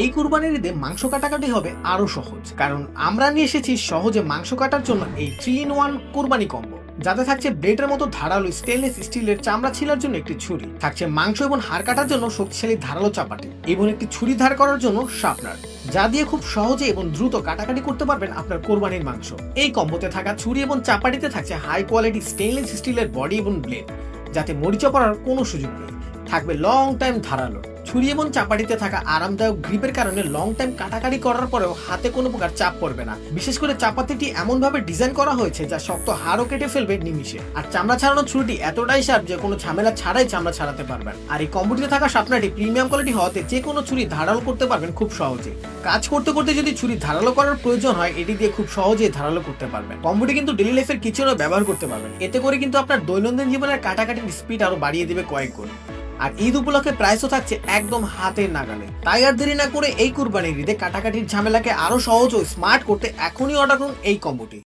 এই কুরবানির ঈদে মাংস কাটাকাটি হবে আরো সহজ, কারণ আমরা নিয়ে এসেছি সহজে মাংস কাটার জন্য এই 3-in-1 কুরবানি কম্বো। যাতে থাকছে ব্লেডের মতো ধারালো স্টেনলেস স্টিলের চামড়া ছিলার জন্য একটি ছুরি, থাকছে মাংস এবং হাড় কাটার জন্য শক্তিশালী ধারালো চাপাটি এবং একটি ছুরি ধার করার জন্য শার্পনার, যা দিয়ে খুব সহজে এবং দ্রুত কাটাকাটি করতে পারবেন আপনার কোরবানির মাংস। এই কম্বোতে থাকা ছুরি এবং চাপাটিতে থাকছে হাই কোয়ালিটি স্টেনলেস স্টিলের বডি এবং ব্লেড, যাতে মরিচা পড়ার কোনো সুযোগ নেই। থাকবে লং টাইম ধারালো ছুরি এবং চাপাটিতে থাকা আরামদায়ক গ্রিপের কারণে লং টাইম কাটাকাটি করার পরেও হাতে কোনো প্রকার চাপ পড়বে না। বিশেষ করে চাপাতিটি এমন ভাবে ডিজাইন করা হয়েছে যা শক্ত হাড়ও কেটে ফেলবে নিমিষে। আর চামড়া ছাড়ানো ছুরিটি এতটাই শার্প যে কোনো ঝামেলা ছাড়াই চামড়া ছাড়াতে পারবেন। আর এই কম্বোটিতে থাকা শার্পনারটি প্রিমিয়াম কোয়ালিটি হওয়াতে যে কোনো ছুরি ধারালো করতে পারবেন খুব সহজে। কাজ করতে করতে যদি ছুরি ধারালো করার প্রয়োজন হয়, এটি দিয়ে খুব সহজেই ধারালো করতে পারবেন। কম্বোটি কিন্তু ডেইলি লাইফের কিচেনেও ব্যবহার করতে পারবেন। এতে করে কিন্তু আপনার দৈনন্দিন জীবনের কাটাকাটির স্পিড আরো বাড়িয়ে দিবে কয়েক গুণ। আর ঈদ উপলক্ষে প্রাইসও থাকছে একদম হাতের নাগালে। তাই আর দেরি না করে এই কুরবানির ঈদে কাটাকাটির ঝামেলাকে আরো সহজ ও স্মার্ট করতে এখনই অর্ডার করুন এই কম্বোটি।